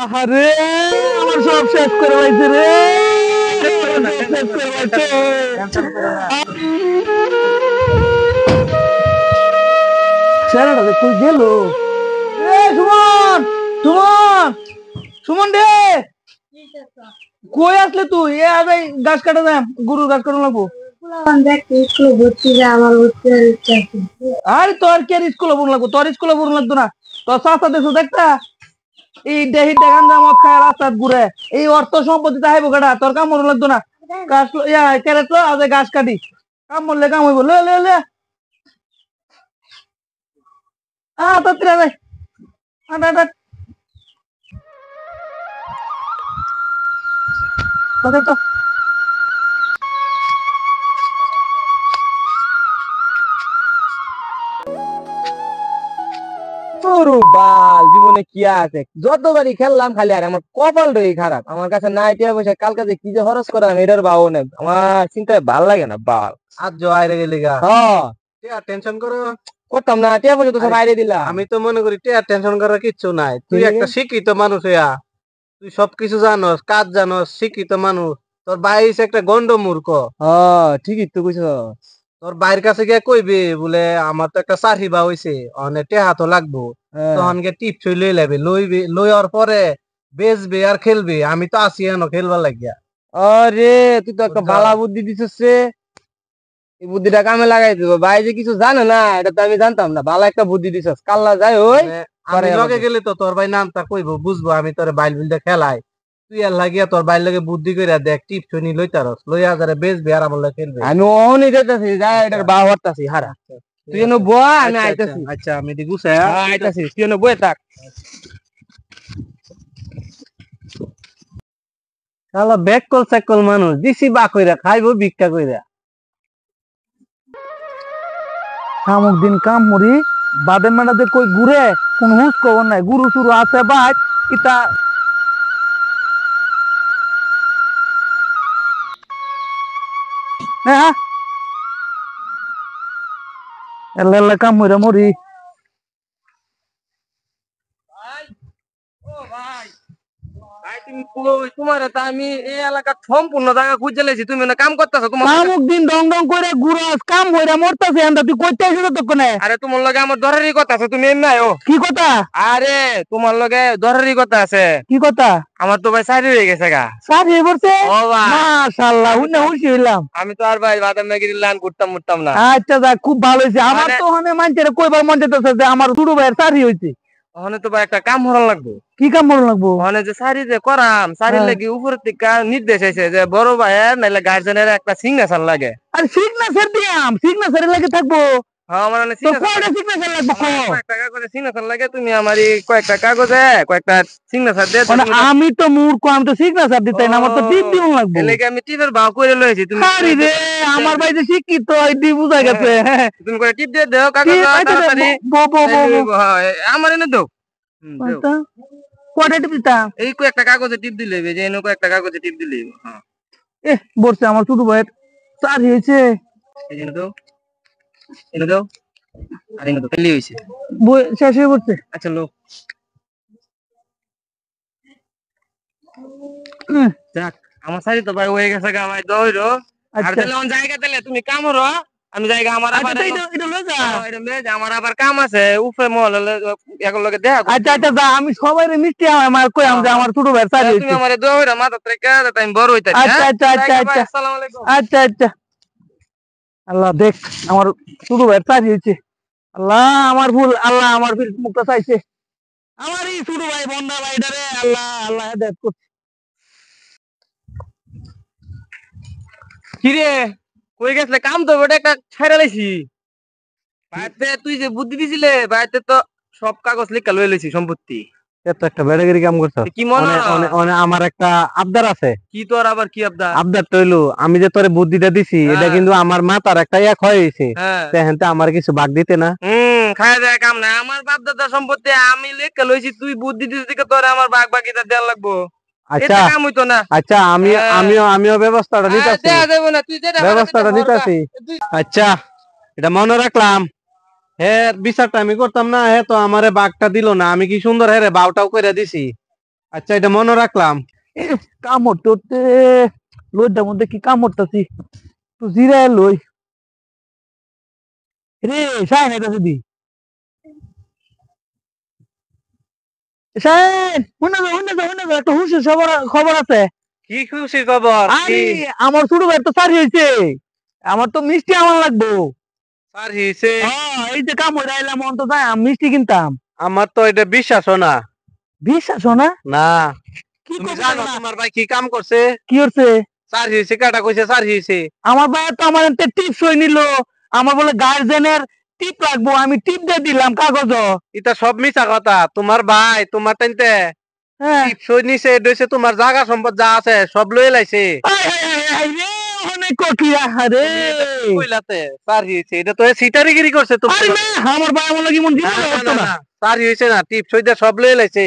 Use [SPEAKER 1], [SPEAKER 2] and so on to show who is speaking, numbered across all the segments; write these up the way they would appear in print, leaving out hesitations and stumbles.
[SPEAKER 1] আহারে, আমার সব শেষ করে পাইছে রে। শেষ করে পাইছে। ছেলেটা যে কই গেল? এ সুমন, সুমন, সুমন রে, কই আসলে তুই? এ আজ এই গাছ কাটা যাম, গরুর গাছ কাটা লাগবো। আরে তোর কি আর স্কুলে পড়ুন লাগবো? তোর স্কুলে পড়ুন লাগতো না। তোর চাচা দেখছো দেখতা, এই দেহি দেখান জামত খায় রাস্তাত ঘুরে, এই অর্থ সম্পত্তি চাইব কেডা? তোর কাম মনে লাগতো না। গাছ ক্যারেট লো, আজ গাছ কাটি, কাম মরলে কাম হইব। লে লে লে, তাড়াতাড়ি আয়, হাঁট হাঁট হাঁট। তাড়াতাড়ি তো।
[SPEAKER 2] তোর বাল জীবনে কি আছে, যতবারই খেললাম খালি আর আমার কপালটাই খারাপ। আমার কাছে নাই টিয়া পয়সা, কালকে যে কি যে খরচ করাম এটার ভাও নেই। আমার চিন্তায় ভাল লাগে না বাল।
[SPEAKER 3] আজ আইরে গেলি গা
[SPEAKER 2] হ্যাঁ,
[SPEAKER 3] টেনশন করো।
[SPEAKER 2] করতাম না, টিয়া পয়সা তো সব
[SPEAKER 3] আরে,
[SPEAKER 2] বাইরে দিলাম।
[SPEAKER 3] আমি তো মনে করি টেনশন করার কিচ্ছু নাই। তুই
[SPEAKER 2] ঠিক।
[SPEAKER 3] একটা শিক্ষিত মানুষ হইয়া তুই সবকিছু জানোস, কাজ জানোস, শিক্ষিত মানুষ। তোর ভাই হইছে একটা গন্ড মূর্খ।
[SPEAKER 2] হ্যাঁ ঠিকই তো কইছ।
[SPEAKER 3] তোর ভাইয়ের কাছে গিয়ে কইবি বলে আমার তো একটা চাহিবা হইছে, অনেক টেহা তো লাগবো।
[SPEAKER 2] হ্যাঁ।
[SPEAKER 3] তখন গিয়ে টিপসই লই লাবি, লইয়ার পরে বেচবি আর খেলবি। আমি তো আছি এনো খেলবার লাগিয়া।
[SPEAKER 2] আরে তুই তো একটা
[SPEAKER 3] বুঝছো?
[SPEAKER 2] বালা বুদ্ধি দিছিস রে। এই বুদ্ধিটা কামে লাগাই দিব। ভাই যে কিছু জানে না এটা তো আমি জানতাম না। ভালো একটা বুদ্ধি দিছিস, কাল্লা যাই ওই
[SPEAKER 3] মানে
[SPEAKER 2] পরে
[SPEAKER 3] আমি
[SPEAKER 2] আবার
[SPEAKER 3] লগে
[SPEAKER 2] দেখ।
[SPEAKER 3] গেলে তো তোর ভাই নামটা কইবো, বুঝবো আমি তোর বাইল বিলটা খেলাই। তুই আর লাগিয়া তোর বাইর লগে বুদ্ধি কইরা দেখ, টিপস নি লইতারস, লইয়া যারে বেচবি আর আমার লগে খেলবে।
[SPEAKER 2] আমি অহনি যাইতাছি, যাই
[SPEAKER 3] আচ্ছা
[SPEAKER 2] এটার বা হরতাছি হারা।
[SPEAKER 3] আচ্ছা ঠিক
[SPEAKER 2] তুই এনে
[SPEAKER 3] আছে।
[SPEAKER 2] বয়া, আমি
[SPEAKER 3] আচ্ছা আচ্ছা
[SPEAKER 2] আইতাছি।
[SPEAKER 3] আচ্ছা আমি দি গুছায়া
[SPEAKER 2] হ্যাঁ আইতাছি, তুই এনে বয়ে থাক।
[SPEAKER 3] শালা বেককল সেকল মানুষ দিছি বা কইরা খাইবো ভিক্ষা কইরা।
[SPEAKER 1] শামুক দিন কাম মরি, বাদে মেলাতে কই ঘুরে, কোন হুঁশ খবর নাই। গুরু শুরু আছে বাদ, ইতা হ্যাঁ, এল্লা এল্লা কাম মরে মরি।
[SPEAKER 2] ও ভাই, ভাই তুমি কই? তোমার তো আমি এই এলাকার সম্পূর্ণ জায়গা খুঁজে লেছি, তুমি না কাম করতেছো তোমার লগে।
[SPEAKER 1] শামুক দিন ডং ডং করে ঘুরস, কাম হইরা মরতাছে। এন্ড তুই কইতে আইছিস তো কোনে?
[SPEAKER 2] আরে তোমার লগে আমার দরারি কথা আছে, তুমি এমনি আয়ো।
[SPEAKER 1] কি কথা?
[SPEAKER 2] আরে তোমার লগে দরারি কথা আছে।
[SPEAKER 1] কি কথা?
[SPEAKER 2] আমার তো ভাই চাকরি হয়ে গেছে গা।
[SPEAKER 1] সাথে পড়ছে?
[SPEAKER 2] ও ভাই,
[SPEAKER 1] মাশাআল্লাহ,
[SPEAKER 2] আমি
[SPEAKER 1] হুনে
[SPEAKER 2] তো
[SPEAKER 1] খুশি হইলাম।
[SPEAKER 2] আমি তো আর ভাই বাদাম নাগিরি লান করতাম মুরতাম না।
[SPEAKER 1] আচ্ছা যাক, খুব ভালো হয়েছে। আমার
[SPEAKER 2] মানে
[SPEAKER 1] তো ওখানে মানছে কইবার মন যেতেছে যে আমার ছোট ভাইয়ের চাকরি হয়েছে।
[SPEAKER 2] ওখানে তো ভাই একটা কাম হরান লাগবো।
[SPEAKER 1] কি কাম মনে লাগবো?
[SPEAKER 2] ওখানে যে সারি যে করাম, সারির
[SPEAKER 1] হ্যাঁ।
[SPEAKER 2] লাগি উপরের থেকে নির্দেশ আছে যে বড় ভাইয়ের নাইলে গার্জেনের একটা সিগনেচার লাগে।
[SPEAKER 1] আর সিগনেচার দিয়াম, সিগনেচারে লাগে থাকবো।
[SPEAKER 2] হ্যাঁ আমার মানে
[SPEAKER 1] তো
[SPEAKER 2] সিগনেচার
[SPEAKER 1] কয়টা
[SPEAKER 2] লাগে।
[SPEAKER 1] সিগনেচার লাগবো
[SPEAKER 2] আমার
[SPEAKER 1] কো?
[SPEAKER 2] কয়েকটা কাগজে সিগনেচার লাগে, তুমি আমারই কয়েকটা কাগজে কয়েকটা সিগনেচার দিয়ে দাও,
[SPEAKER 1] মানে
[SPEAKER 2] তুমি তো।
[SPEAKER 1] আমি তো মূর্খ, আমি তো সিগনেচার
[SPEAKER 2] ও,
[SPEAKER 1] দিতাই না, আমার তো টিপ দিন লাগবো।
[SPEAKER 2] এর লাগি আমি টিপের ভাও করে লয়েছি, তুমি
[SPEAKER 1] হারি রে, আমার ভাই যে শিক্ষিত এটি বুঝা
[SPEAKER 2] হ্যাঁ,
[SPEAKER 1] গেছে।
[SPEAKER 2] তুমি করে টিপ দিয়ে দাও কাগজ
[SPEAKER 1] টিপ আইতে দে,
[SPEAKER 2] তাড়াতাড়ি।
[SPEAKER 1] বো বো বো
[SPEAKER 2] তাইলে
[SPEAKER 1] বো।
[SPEAKER 2] হইবো, হ্যাঁ, আমার এনে দাও। দাও।
[SPEAKER 1] কয়টা? কয়টা টিপ দিতাম?
[SPEAKER 2] এই কয়েকটা কাগজে টিপ দিলে হইবে, যে এনে কয়েকটা কাগজে টিপ দিলে হইবো, হ্যাঁ।
[SPEAKER 1] বলছে আমার ছোট ভাইয়ের চাকরি হয়েছে।
[SPEAKER 2] এই যে এনে দাও, এনে দাও, আর এনে দাও, তাইলেই হইছে।
[SPEAKER 1] বই শেষ হয়ে পড়ছে।
[SPEAKER 2] আচ্ছা লো,
[SPEAKER 1] উম,
[SPEAKER 2] যাক, আমার সারি তো ভাই হয়ে গেছে গা ভাই, দইরো। আর
[SPEAKER 1] আচ্ছা
[SPEAKER 2] তাহলে অন জায়গা তাহলে তুমি কাম করো, আমি জায়গা আমার
[SPEAKER 1] আচ্ছা,
[SPEAKER 2] আবার
[SPEAKER 1] তো এটা লয়ে যা।
[SPEAKER 2] এটা লয়ে যা, আমার আবার কাম আছে উপরে মহলে, এখন লগে দেখা করতে
[SPEAKER 1] আচ্ছা আচ্ছা
[SPEAKER 2] হইবো।
[SPEAKER 1] যা, আমি সবাই মিষ্টি আমার কই
[SPEAKER 2] হ্যাঁ,
[SPEAKER 1] যে
[SPEAKER 2] হ্যাঁ।
[SPEAKER 1] আমার ছোট ভাইয়ের চাকরি
[SPEAKER 2] তুমি
[SPEAKER 1] হয়েছে।
[SPEAKER 2] আমার দইরো মাথা থেকে, যাতে আমি বড় হইতাছি,
[SPEAKER 1] আচ্ছা
[SPEAKER 2] হ্যাঁ।
[SPEAKER 1] আচ্ছা আচ্ছা
[SPEAKER 2] জায়গা ভাই,
[SPEAKER 1] আচ্ছা
[SPEAKER 2] আসসালামু আলাইকুম।
[SPEAKER 1] আচ্ছা আচ্ছা। আল্লাহ দেখ, আমার ছোট ভাইয়ের চাকরি হয়েছে। আল্লাহ আমার ভুল, আল্লাহ আমার ভুল মুক্ত চাইছে। আমার এই ছোট ভাই বন্ধা ভাইটারে আল্লাহ আল্লাহ হেদায়েত করছে।
[SPEAKER 2] কি রে, কই গেছলে? কাম তো বেটা একটা ছাইরা লাইছি। বাইতে তুই যে বুদ্ধি দিছিলে, বাইতে তো সব কাগজ লেখা লয়ে লইছি সম্পত্তি।
[SPEAKER 1] এত একটা বেড়াগিরি কাম করছ।
[SPEAKER 2] কি মনে
[SPEAKER 1] আমার একটা আবদার আছে।
[SPEAKER 2] কি তোর আবার কি আবদার?
[SPEAKER 1] আবদার তৈলো, আমি যে তোরে বুদ্ধিটা দিছি এটা
[SPEAKER 2] হ্যাঁ।
[SPEAKER 1] কিন্তু আমার মাথার একটা এক হয়েছে।
[SPEAKER 2] হ্যাঁ,
[SPEAKER 1] তেহেনতে আমার কিছু ভাগ দিতে না?
[SPEAKER 2] খায়া দেয় কাম নাই। আমার বাপ দাদার সম্পত্তি আমি লেখা লইছি, তুই বুদ্ধি দিস দিকে তোরে আমার ভাগ ভাগিটা দেওয়া লাগবো।
[SPEAKER 1] আচ্ছা
[SPEAKER 2] এতে কাম হইতো না।
[SPEAKER 1] আচ্ছা, আমি
[SPEAKER 2] হ্যাঁ।
[SPEAKER 1] আমিও ব্যবস্থাটা নিতেছি।
[SPEAKER 2] দেয়া যাবে না, তুই যেটা ভালো
[SPEAKER 1] ব্যবস্থাটা
[SPEAKER 2] দিতে
[SPEAKER 1] নিতেছি। আচ্ছা, এটা মনে রাখলাম। হ্যাঁ, বিচারটা আমি করতাম না, হ্যাঁ তো আমারে বাঘটা দিল না। আমি কি সুন্দর হ্যাঁ রে বাউটাও করে দিছি।
[SPEAKER 3] আচ্ছা এটা মনে রাখলাম।
[SPEAKER 1] কামড় তোতে লোডটার মধ্যে কি কামড়তাছি তো জিরায় লই রে শাইন এটা যদি শাইন শুনে একটা হুশের খবর আছে।
[SPEAKER 3] কি খুশি খবর?
[SPEAKER 1] আরে আমার ছোট ভাই তো সারি হয়েছে, আমার তো মিষ্টি আমার লাগবো।
[SPEAKER 3] স্যার হিসে
[SPEAKER 1] এই যে কামড় আইলাম অন্ত যাই মিষ্টি কিনতাম।
[SPEAKER 3] আমার তো এটা বিশ্বাস না।
[SPEAKER 1] বিশ্বাস না?
[SPEAKER 3] না
[SPEAKER 1] কি
[SPEAKER 3] তুমি
[SPEAKER 1] করবো
[SPEAKER 3] জানো
[SPEAKER 1] না?
[SPEAKER 3] তোমার ভাই কি কাম করছে?
[SPEAKER 1] কি করছে?
[SPEAKER 3] স্যার হিসে কাটা কইছে স্যার হিসে।
[SPEAKER 1] আমার ভাই তো আমার টিপস হয়ে নিল, আমার বলে গার্জেনের টিপ লাগবো, আমি টিপ দিয়ে দিলাম কাগজ।
[SPEAKER 3] এটা সব মিছা কথা। তোমার ভাই তোমার টাইনতে
[SPEAKER 1] হ্যাঁ
[SPEAKER 3] টিপসই নিছে, দইছে তোমার জায়গা সম্পদ যা আছে সব লয়ে লাইছে।
[SPEAKER 1] রে অনেক কঠি রে।
[SPEAKER 3] তুমি এটা কি কইলাতে? স্যার হিসে এটা তো সিটারিগিরি করছে
[SPEAKER 1] আরে
[SPEAKER 3] তোমার।
[SPEAKER 1] না আমার ভাই আমার লাগি মন
[SPEAKER 3] না
[SPEAKER 1] জীবন
[SPEAKER 3] না
[SPEAKER 1] হতো
[SPEAKER 3] না
[SPEAKER 1] না।
[SPEAKER 3] না, স্যার হিসে না, টিপসই দিয়ে সব লয়ে লাইছে।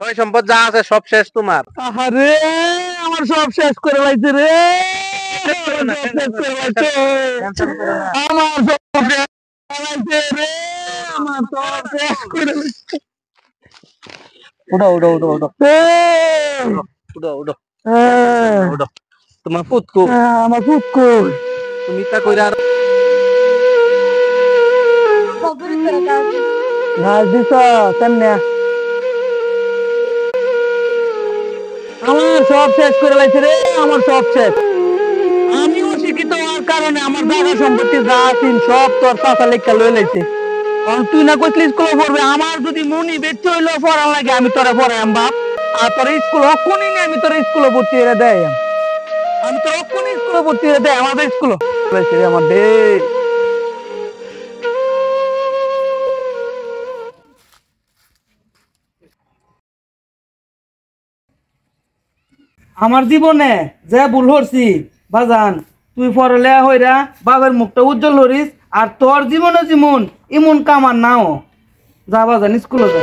[SPEAKER 3] সয় সম্পদ যা আছে সব শেষ তোমার।
[SPEAKER 1] আহারে আমার সব শেষ করে লাইছে রে। আমার সব শেষ করে লাইছে।
[SPEAKER 3] টেনশন করো না।
[SPEAKER 1] আমার সব শেষ করে লাইছে রে। আমার সব শেষ করে লাইছে।
[SPEAKER 3] উঠো উঠো উঠো উঠো
[SPEAKER 1] এই,
[SPEAKER 3] উঠো উঠো
[SPEAKER 1] আহ,
[SPEAKER 3] উঠো। তোমার পুতকু
[SPEAKER 1] আমার ভূত কই?
[SPEAKER 3] তুমি তা কইরা আর
[SPEAKER 1] ঘাস দিছ কেন? আমার সব শেষ করে লাইছে রে, আমার সব শেষ। আমি অশিক্ষিত হওয়ার কারণে আমার জায়গা সম্পত্তি যা আছে সব তোর চাচা লেখা লয়ে লাইছে। কারণ তুই না কইছিলি স্কুলে পড়বে, আমার যদি মনি বেচতে হইলো পড়ার লাগে আমি তোরা পড়াইম বাপ। আর তোর স্কুল অক্ষণই নেই, আমি তোর স্কুলে ভর্তি হয়ে দেয়, আমি তোর অক্ষণই স্কুলে ভর্তি হয়ে দেয় আমাদের স্কুলে আমার ডে। আমার জীবনে যে ভুল করছি বাজান, তুই পড়ালেখা হইরা বাবার মুখটা উজ্জ্বল করিস, আর তোর জীবনে যেমন এমন কামার নাও যা বাজান স্কুলে যা।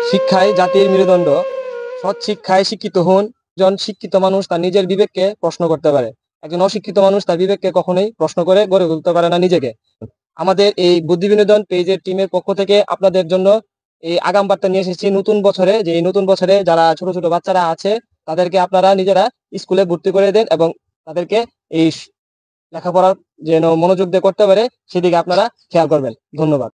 [SPEAKER 2] শিক্ষায় জাতির মেরুদণ্ড। সৎ শিক্ষায় শিক্ষিত হন। একজন শিক্ষিত মানুষ তার নিজের বিবেককে প্রশ্ন করতে পারে। একজন অশিক্ষিত মানুষ তার বিবেককে কখনোই প্রশ্ন করে গড়ে তুলতে পারে না নিজেকে। আমাদের এই বুদ্ধি বিনোদন পেজের টিমের পক্ষ থেকে আপনাদের জন্য এই আগাম বার্তা নিয়ে এসেছি নতুন বছরে, যে এই নতুন বছরে যারা ছোট ছোট বাচ্চারা আছে তাদেরকে আপনারা নিজেরা স্কুলে ভর্তি করে দেন এবং তাদেরকে এই লেখাপড়ার যেন মনোযোগ দিয়ে করতে পারে সেদিকে আপনারা খেয়াল করবেন। ধন্যবাদ।